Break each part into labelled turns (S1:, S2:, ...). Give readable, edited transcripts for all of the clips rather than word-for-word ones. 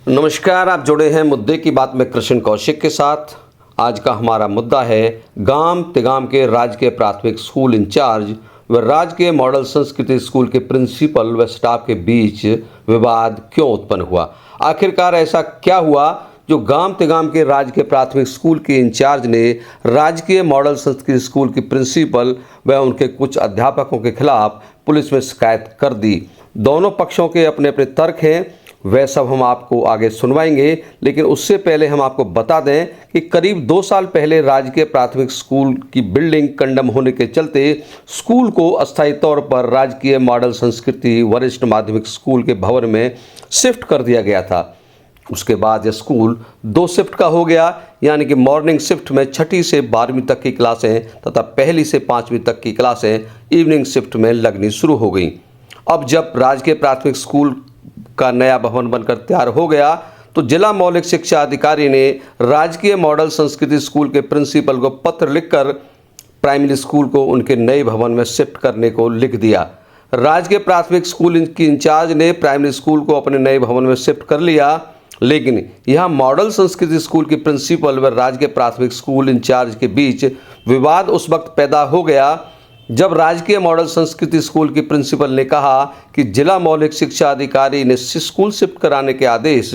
S1: नमस्कार, आप जुड़े हैं मुद्दे की बात में कृष्ण कौशिक के साथ। आज का हमारा मुद्दा है गांव तिगाम के राजकीय प्राथमिक स्कूल इंचार्ज व राजकीय मॉडल संस्कृति स्कूल के प्रिंसिपल व स्टाफ के बीच विवाद क्यों उत्पन्न हुआ। आखिरकार ऐसा क्या हुआ जो गांव तिगाम के राजकीय प्राथमिक स्कूल के इंचार्ज ने राजकीय मॉडल संस्कृति स्कूल की प्रिंसिपल व उनके कुछ अध्यापकों के खिलाफ पुलिस में शिकायत कर दी। दोनों पक्षों के अपने अपने तर्क हैं, वह सब हम आपको आगे सुनवाएंगे। लेकिन उससे पहले हम आपको बता दें कि करीब 2 साल पहले राजकीय प्राथमिक स्कूल की बिल्डिंग कंडम होने के चलते स्कूल को अस्थायी तौर पर राजकीय मॉडल संस्कृति वरिष्ठ माध्यमिक स्कूल के भवन में शिफ्ट कर दिया गया था। उसके बाद यह स्कूल 2 शिफ्ट का हो गया, यानी कि मॉर्निंग शिफ्ट में 6ठी से 12वीं तक की क्लासें तथा 1ली से 5वीं तक की क्लासें इवनिंग शिफ्ट में लगनी शुरू हो गई। अब जब राजकीय प्राथमिक स्कूल का नया भवन बनकर तैयार हो गया तो जिला मौलिक शिक्षा अधिकारी ने राजकीय मॉडल संस्कृति स्कूल के प्रिंसिपल को पत्र लिखकर प्राइमरी स्कूल को उनके नए भवन में शिफ्ट करने को लिख दिया। राजकीय प्राथमिक स्कूल की इंचार्ज ने प्राइमरी स्कूल को अपने नए भवन में शिफ्ट कर लिया, लेकिन यहां मॉडल संस्कृति स्कूल की प्रिंसिपल व राजकीय प्राथमिक स्कूल इंचार्ज के बीच विवाद उस वक्त पैदा हो गया जब राजकीय मॉडल संस्कृति स्कूल की प्रिंसिपल ने कहा कि जिला मौलिक शिक्षा अधिकारी ने स्कूल शिफ्ट कराने के आदेश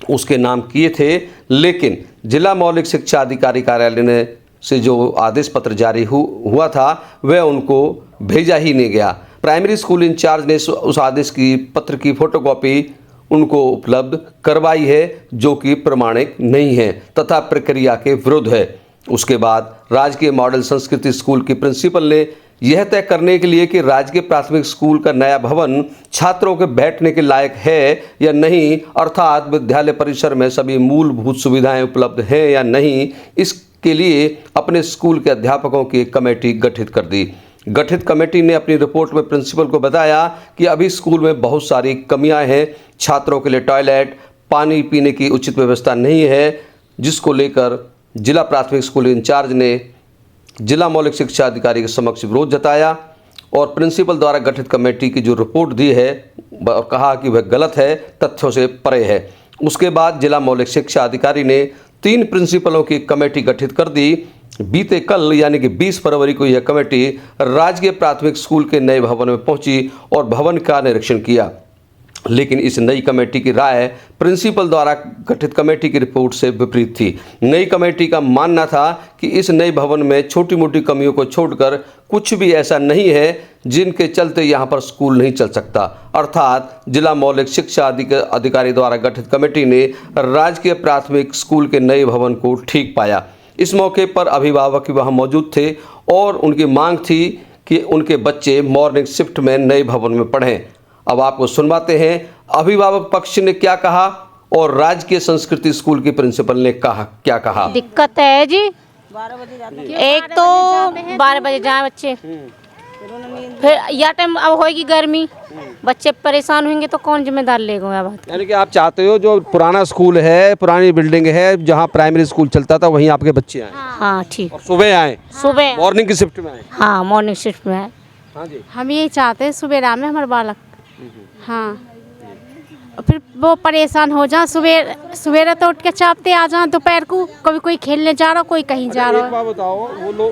S1: उसके नाम किए थे, लेकिन जिला मौलिक शिक्षा अधिकारी कार्यालय ने से जो आदेश पत्र जारी हुआ था वह उनको भेजा ही नहीं गया। प्राइमरी स्कूल इंचार्ज ने उस आदेश की पत्र की फोटोकॉपी उनको उपलब्ध करवाई है, जो कि प्रमाणिक नहीं है तथा प्रक्रिया के विरुद्ध है। उसके बाद राजकीय मॉडल संस्कृति स्कूल की प्रिंसिपल ने यह तय करने के लिए कि राजकीय प्राथमिक स्कूल का नया भवन छात्रों के बैठने के लायक है या नहीं, अर्थात विद्यालय परिसर में सभी मूलभूत सुविधाएं उपलब्ध हैं या नहीं, इसके लिए अपने स्कूल के अध्यापकों की एक कमेटी गठित कर दी। गठित कमेटी ने अपनी रिपोर्ट में प्रिंसिपल को बताया कि अभी स्कूल में बहुत सारी कमियां हैं। छात्रों के लिए टॉयलेट, पानी पीने की उचित व्यवस्था नहीं है, जिसको लेकर जिला प्राथमिक स्कूल इंचार्ज ने जिला मौलिक शिक्षा अधिकारी के समक्ष विरोध जताया और प्रिंसिपल द्वारा गठित कमेटी की जो रिपोर्ट दी है और कहा कि वह गलत है, तथ्यों से परे है। उसके बाद जिला मौलिक शिक्षा अधिकारी ने 3 प्रिंसिपलों की कमेटी गठित कर दी। बीते कल यानी कि 20 फरवरी को यह कमेटी राजकीय प्राथमिक स्कूल के नए भवन में पहुंची और भवन का निरीक्षण किया, लेकिन इस नई कमेटी की राय प्रिंसिपल द्वारा गठित कमेटी की रिपोर्ट से विपरीत थी। नई कमेटी का मानना था कि इस नए भवन में छोटी मोटी कमियों को छोड़कर कुछ भी ऐसा नहीं है जिनके चलते यहां पर स्कूल नहीं चल सकता। अर्थात जिला मौलिक शिक्षा अधिकारी द्वारा गठित कमेटी ने राजकीय प्राथमिक स्कूल के नए भवन को ठीक पाया। इस मौके पर अभिभावक वहां मौजूद थे और उनकी मांग थी कि उनके बच्चे मॉर्निंग शिफ्ट में नए भवन में पढ़ें। अब आपको सुनवाते हैं अभिभावक पक्ष ने क्या कहा और राजकीय संस्कृति स्कूल की प्रिंसिपल ने क्या कहा।
S2: दिक्कत है जी, 12 बजे जाते हैं। एक तो 12 बजे जाए बच्चे, फिर यह टाइम अब होगी गर्मी, बच्चे परेशान होंगे तो कौन जिम्मेदार लेगा।
S1: यानी कि आप चाहते हो जो पुराना स्कूल है, पुरानी बिल्डिंग है जहाँ प्राइमरी स्कूल चलता था, वहीं आपके बच्चे आए।
S2: हाँ ठीक,
S1: सुबह आए,
S2: सुबह
S1: मॉर्निंग की शिफ्ट में आए।
S2: हाँ मॉर्निंग शिफ्ट में आए।
S1: हाँ जी,
S3: हम यही चाहते हैं सुबह में हमारे बालक। हाँ, फिर वो परेशान हो जाए, सवेरे तो उठ के चापते आ जाए, दोपहर को कभी कोई खेलने जा रहा, कोई कहीं जा रहा।
S1: एक बात बताओ,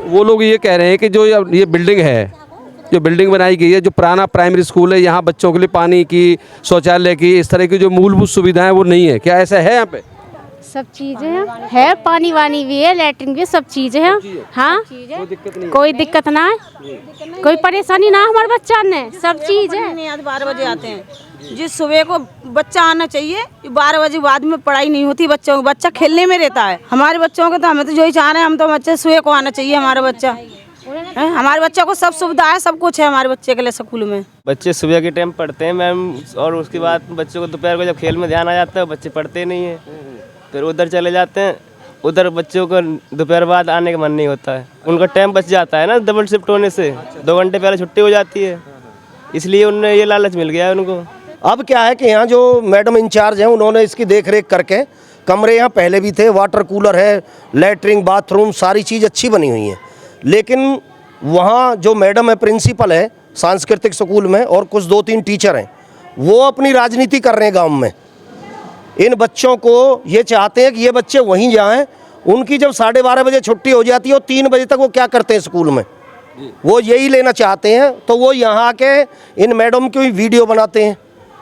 S1: वो लोग ये कह रहे हैं कि जो ये बिल्डिंग है, जो बिल्डिंग बनाई गई है, जो पुराना प्राइमरी स्कूल है, यहाँ बच्चों के लिए पानी की, शौचालय की, इस तरह की जो मूलभूत सुविधाएं वो नहीं है। क्या ऐसा है यहाँ पे?
S3: सब चीज़ें है, पानी वानी भी है, लैट्रिन भी, सब चीज़ें हैं। हाँ, कोई दिक्कत ना है, कोई परेशानी ना हमारे बच्चा ने, सब चीज़ है।
S4: 12 बजे आते हैं, जिस सुबह को बच्चा आना चाहिए, 12 बजे बाद में पढ़ाई नहीं होती बच्चों को, बच्चा खेलने में रहता है। हमारे बच्चों को तो हमें तो जो ही चाह रहे हैं, हम तो बच्चे सुबह को आना चाहिए। हमारा बच्चा हमारे बच्चों को सब सुविधा है, सब कुछ है हमारे बच्चे के लिए स्कूल में।
S5: बच्चे सुबह के टाइम पढ़ते हैं मैम, और उसके बाद बच्चों को दोपहर को जब खेल में ध्यान आ जाता है बच्चे पढ़ते नहीं है, फिर उधर चले जाते हैं। उधर बच्चों को दोपहर बाद आने का मन नहीं होता है, उनका टाइम बच जाता है ना, डबल शिफ्ट होने से 2 घंटे पहले छुट्टी हो जाती है, इसलिए उन्हें ये लालच मिल गया है उनको।
S6: अब क्या है कि यहाँ जो मैडम इंचार्ज हैं उन्होंने इसकी देखरेख करके, कमरे यहाँ पहले भी थे, वाटर कूलर है, लैट्रिन, बाथरूम, सारी चीज़ अच्छी बनी हुई है, लेकिन वहाँ जो मैडम है, प्रिंसिपल है सांस्कृतिक स्कूल में, और कुछ 2-3 टीचर हैं, वो अपनी राजनीति कर रहे हैं गांव में। इन बच्चों को ये चाहते हैं कि ये बच्चे वहीं जाएं। उनकी जब 12:30 बजे छुट्टी हो जाती है और 3 बजे तक वो क्या करते हैं स्कूल में, वो यही लेना चाहते हैं। तो वो यहाँ आके इन मैडम की वीडियो बनाते हैं,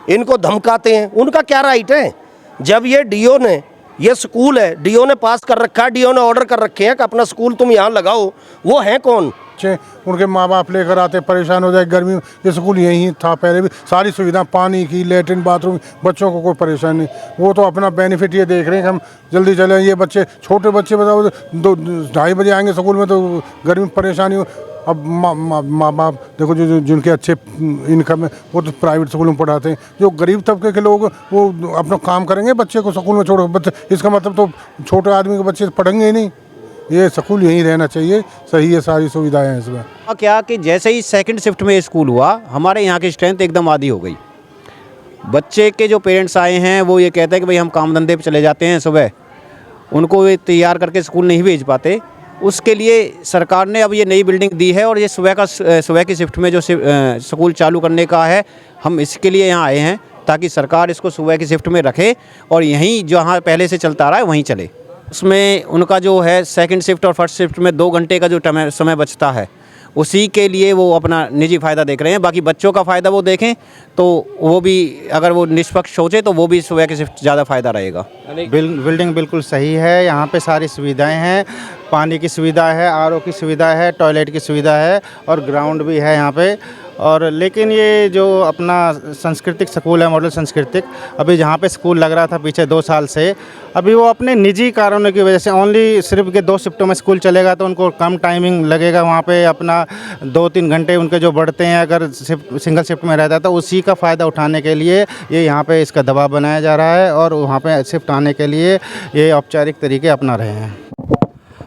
S6: इनको धमकाते हैं। उनका क्या राइट है? जब ये डीओ ने, ये स्कूल है, डीओ ने पास कर रखा है, डीओ ने ऑर्डर कर रखे हैं कि अपना स्कूल तुम यहाँ लगाओ, वो है कौन?
S7: उनके माँ बाप लेकर आते, परेशान हो जाए गर्मी में। ये स्कूल यहीं था पहले भी, सारी सुविधा पानी की, लेटरिन बाथरूम, बच्चों को कोई परेशानी नहीं। वो तो अपना बेनिफिट ये देख रहे हैं कि हम जल्दी चले। ये बच्चे, छोटे बच्चे बताओ 2-2:30 बजे आएंगे स्कूल में तो गर्मी में परेशानी हो। अब माँ बाप देखो, जो जिनके अच्छे इनकम है वो तो प्राइवेट स्कूल में पढ़ाते हैं। जो गरीब तबके के लोग वो अपना काम करेंगे, बच्चे को स्कूल में छोड़ो। बच्चे, इसका मतलब तो छोटे आदमी के बच्चे पढ़ेंगे ही नहीं। ये स्कूल यहीं रहना चाहिए, सही है, सारी सुविधाएं हैं इसमें।
S8: क्या कि जैसे ही सेकंड शिफ्ट में स्कूल हुआ, हमारे यहाँ की स्ट्रेंथ एकदम आधी हो गई। बच्चे के जो पेरेंट्स आए हैं वो ये कहते हैं कि भाई हम काम धंधे पे चले जाते हैं, सुबह उनको तैयार करके स्कूल नहीं भेज पाते। उसके लिए सरकार ने अब ये नई बिल्डिंग दी है और ये सुबह की शिफ्ट में जो स्कूल चालू करने का है, हम इसके लिए यहाँ आए हैं ताकि सरकार इसको सुबह की शिफ्ट में रखे और यहीं जहाँ पहले से चलता आ रहा है वहीं चले। उसमें उनका जो है सेकंड शिफ्ट और फर्स्ट शिफ्ट में 2 घंटे का जो समय बचता है, उसी के लिए वो अपना निजी फ़ायदा देख रहे हैं। बाकी बच्चों का फ़ायदा वो देखें तो वो भी, अगर वो निष्पक्ष सोचे तो वो भी सुबह की शिफ्ट ज़्यादा फ़ायदा रहेगा।
S9: बिल्डिंग बिल्कुल सही है, यहाँ पे सारी सुविधाएं हैं। पानी की सुविधा है, आरओ की सुविधा है, टॉयलेट की सुविधा है और ग्राउंड भी है यहाँ पे। और लेकिन ये जो अपना सांस्कृतिक स्कूल है, मॉडल सांस्कृतिक, अभी जहाँ पे स्कूल लग रहा था पीछे 2 साल से, अभी वो अपने निजी कारणों की वजह से ओनली सिर्फ के 2 शिफ्टों में स्कूल चलेगा तो उनको कम टाइमिंग लगेगा। वहाँ पे अपना 2-3 घंटे उनके जो बढ़ते हैं, अगर सिंगल शिफ्ट में रहता है तो उसी का फ़ायदा उठाने के लिए ये यहाँ पे इसका दबाव बनाया जा रहा है और वहाँ पे शिफ्ट आने के लिए ये औपचारिक तरीके अपना रहे हैं।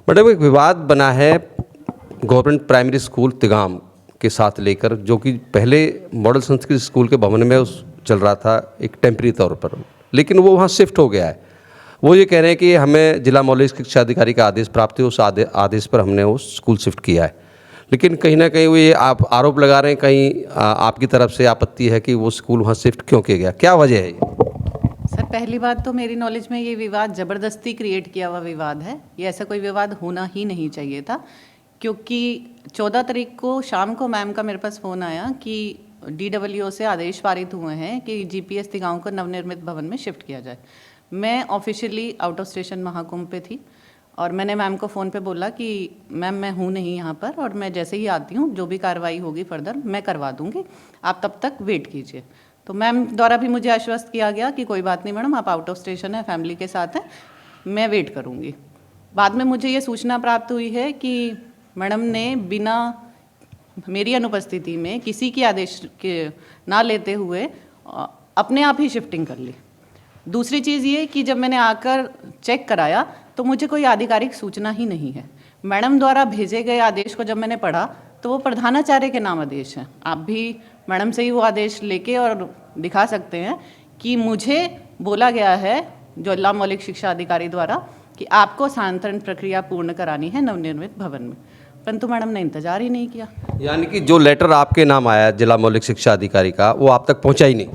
S1: मैडम, एक विवाद बना है गवर्नमेंट प्राइमरी स्कूल तिगाम के साथ लेकर, जो कि पहले मॉडल संस्कृत स्कूल के भवन में चल रहा था एक टेम्परेरी तौर पर, लेकिन वो वहाँ शिफ्ट हो गया है। वो ये कह रहे हैं कि हमें जिला मौलिक शिक्षा अधिकारी का आदेश प्राप्त है, उस आदेश पर हमने वो स्कूल शिफ्ट किया है। लेकिन कहीं ना कहीं वो ये आप आरोप लगा रहे हैं, कहीं आपकी तरफ से आपत्ति है कि वो स्कूल वहाँ शिफ्ट क्यों किया गया, क्या वजह है ये?
S10: सर, पहली बात तो मेरी नॉलेज में ये विवाद ज़बरदस्ती क्रिएट किया हुआ विवाद है। ये ऐसा कोई विवाद होना ही नहीं चाहिए था, क्योंकि 14 तारीख को शाम को मैम का मेरे पास फ़ोन आया कि DWO से आदेश पारित हुए हैं कि GPS तिगांव को नवनिर्मित भवन में शिफ्ट किया जाए। मैं officially out of station Mahakumbh पे थी और मैंने मैम को फ़ोन पे बोला कि मैम मैं हूँ नहीं यहाँ पर और मैं जैसे ही आती हूँ जो भी कार्रवाई होगी फर्दर मैं करवा दूँगी, आप तब तक वेट कीजिए। तो मैम द्वारा भी मुझे आश्वस्त किया गया कि कोई बात नहीं मैडम, आप आउट ऑफ स्टेशन है, फैमिली के साथ हैं, मैं वेट करूँगी। बाद में मुझे ये सूचना प्राप्त हुई है कि मैडम ने बिना मेरी अनुपस्थिति में किसी की आदेश के ना लेते हुए अपने आप ही शिफ्टिंग कर ली। दूसरी चीज़ ये कि जब मैंने आकर चेक कराया तो मुझे कोई आधिकारिक सूचना ही नहीं है। मैडम द्वारा भेजे गए आदेश को जब मैंने पढ़ा तो वो प्रधानाचार्य के नाम आदेश है। आप भी मैडम से ही वो आदेश लेके और दिखा सकते हैं कि मुझे बोला गया है जिला मौलिक शिक्षा अधिकारी द्वारा कि आपको स्थानांतरण प्रक्रिया पूर्ण करानी है नवनिर्मित भवन में, परंतु मैडम ने इंतजार ही नहीं किया।
S1: यानी कि जो लेटर आपके नाम आया जिला मौलिक शिक्षा अधिकारी का, वो आप तक पहुंचा ही नहीं?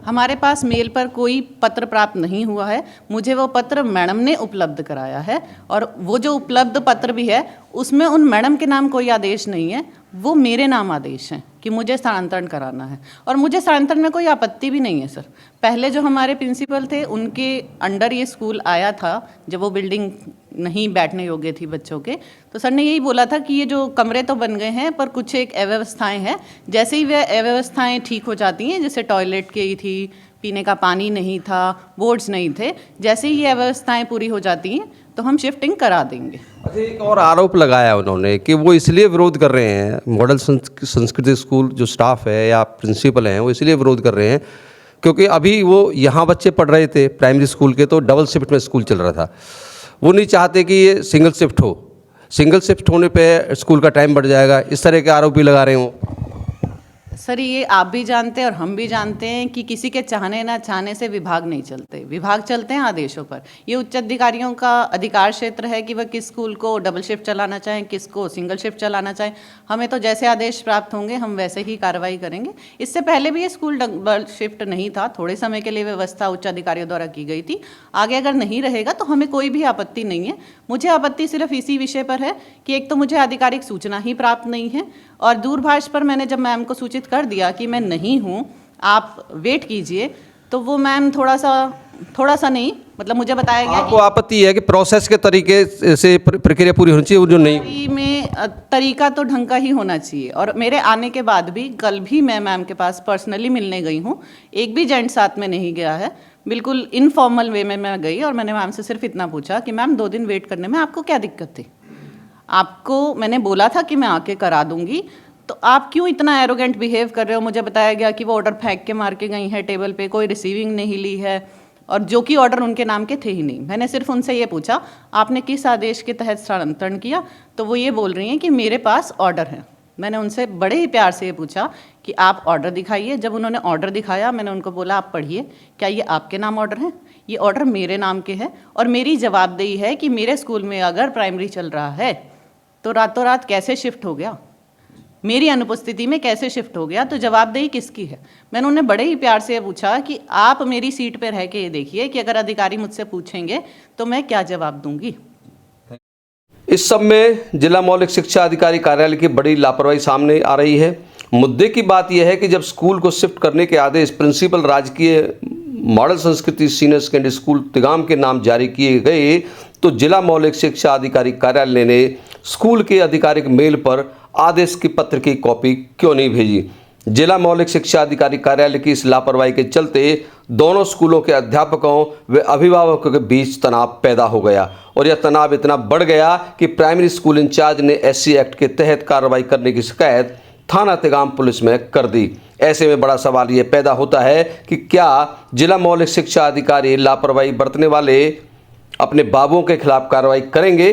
S10: हमारे पास मेल पर कोई पत्र प्राप्त नहीं हुआ है। मुझे वो पत्र मैडम ने उपलब्ध कराया है और वो जो उपलब्ध पत्र भी है उसमें उन मैडम के नाम कोई आदेश नहीं है, वो मेरे नाम आदेश हैं कि मुझे स्थानांतरण कराना है। और मुझे स्थानांतरण में कोई आपत्ति भी नहीं है सर। पहले जो हमारे प्रिंसिपल थे उनके अंडर ये स्कूल आया था, जब वो बिल्डिंग नहीं बैठने योग्य थी बच्चों के, तो सर ने यही बोला था कि ये जो कमरे तो बन गए हैं पर कुछ एक अव्यवस्थाएं हैं, जैसे ही वे अव्यवस्थाएं ठीक हो जाती हैं, जैसे टॉयलेट की थी, पीने का पानी नहीं था, बोर्ड्स नहीं थे, जैसे ही ये अव्यवस्थाएं पूरी हो जाती हैं तो हम शिफ्टिंग करा देंगे।
S1: अच्छा, एक और आरोप लगाया उन्होंने कि वो इसलिए विरोध कर रहे हैं, मॉडल संस्कृत स्कूल जो स्टाफ है या प्रिंसिपल हैं वो इसलिए विरोध कर रहे हैं क्योंकि अभी वो यहाँ बच्चे पढ़ रहे थे प्राइमरी स्कूल के, तो डबल शिफ्ट में स्कूल चल रहा था। वो नहीं चाहते कि ये सिंगल शिफ्ट हो, सिंगल शिफ्ट होने पे स्कूल का टाइम बढ़ जाएगा, इस तरह के आरोप भी लगा रहे हों।
S10: सर ये आप भी जानते हैं और हम भी जानते हैं कि किसी के चाहने ना चाहने से विभाग नहीं चलते, विभाग चलते हैं आदेशों पर। ये उच्च अधिकारियों का अधिकार क्षेत्र है कि वह किस स्कूल को डबल शिफ्ट चलाना चाहें, किसको सिंगल शिफ्ट चलाना चाहें। हमें तो जैसे आदेश प्राप्त होंगे हम वैसे ही कार्रवाई करेंगे। इससे पहले भी ये स्कूल डबल शिफ्ट नहीं था, थोड़े समय के लिए व्यवस्था उच्च अधिकारियों द्वारा की गई थी। आगे अगर नहीं रहेगा तो हमें कोई भी आपत्ति नहीं है। मुझे आपत्ति सिर्फ इसी विषय पर है कि एक तो मुझे आधिकारिक सूचना ही प्राप्त नहीं है, और दूरभाष पर मैंने जब मैम को सूचित कर दिया कि मैं नहीं हूँ, आप वेट कीजिए, तो वो मैम थोड़ा सा नहीं, मतलब मुझे बताया गया
S1: आपको आपत्ति है कि प्रोसेस के तरीके से प्रक्रिया पूरी होनी चाहिए, वो जो नहीं
S10: में तरीका तो ढंग का ही होना चाहिए। और मेरे आने के बाद भी कल भी मैं मैम के पास पर्सनली मिलने गई हूँ, एक भी जेंट साथ में नहीं गया है, बिल्कुल इनफॉर्मल वे में मैं गई और मैंने मैम से सिर्फ इतना पूछा कि मैम 2 दिन वेट करने में आपको क्या दिक्कत थी। आपको मैंने बोला था कि मैं आके करा दूंगी, तो आप क्यों इतना एरोगेंट बिहेव कर रहे हो। मुझे बताया गया कि वो ऑर्डर फेंक के मार के गई हैं टेबल पे, कोई रिसीविंग नहीं ली है, और जो कि ऑर्डर उनके नाम के थे ही नहीं। मैंने सिर्फ उनसे ये पूछा आपने किस आदेश के तहत स्थानांतरण किया, तो वो ये बोल रही हैं कि मेरे पास ऑर्डर है। मैंने उनसे बड़े ही प्यार से ये पूछा कि आप ऑर्डर दिखाइए। जब उन्होंने ऑर्डर दिखाया मैंने उनको बोला आप पढ़िए, क्या ये आपके नाम ऑर्डर है? ये ऑर्डर मेरे नाम के है और मेरी जवाबदेही है कि मेरे स्कूल में अगर प्राइमरी चल रहा है तो रातों रात कैसे शिफ्ट हो गया, मेरी अनुपस्थिति में कैसे शिफ्ट हो गया, तो जवाबदेही किसकी है। मैंने उन्हें बड़े ही प्यार से पूछा कि आप मेरी सीट पर रह के ये देखिए कि अगर अधिकारी मुझसे पूछेंगे तो मैं क्या जवाब दूंगी।
S1: इस सब में जिला मौलिक शिक्षा अधिकारी कार्यालय की बड़ी लापरवाही सामने आ रही है। मुद्दे की बात यह है कि जब स्कूल को शिफ्ट करने के आदेश प्रिंसिपल राजकीय मॉडल संस्कृति सीनियर सेकेंडरी स्कूल तिगाम के नाम जारी किए गए तो जिला मौलिक शिक्षा अधिकारी कार्यालय ने स्कूल के आधिकारिक मेल पर आदेश की पत्र की कॉपी क्यों नहीं भेजी। जिला मौलिक शिक्षा अधिकारी कार्यालय की इस लापरवाही के चलते दोनों स्कूलों के अध्यापकों व अभिभावकों के बीच तनाव पैदा हो गया और यह तनाव इतना बढ़ गया कि प्राइमरी स्कूल इंचार्ज ने SC एक्ट के तहत कार्रवाई करने की शिकायत थाना तिगाम पुलिस में कर दी। ऐसे में बड़ा सवाल ये पैदा होता है कि क्या जिला मौलिक शिक्षा अधिकारी लापरवाही बरतने वाले अपने बाबुओं के खिलाफ कार्रवाई करेंगे।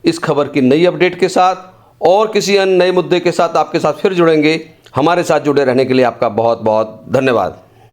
S1: इस खबर की नई अपडेट के साथ और किसी अन्य नए मुद्दे के साथ आपके साथ फिर जुड़ेंगे। हमारे साथ जुड़े रहने के लिए आपका बहुत बहुत धन्यवाद।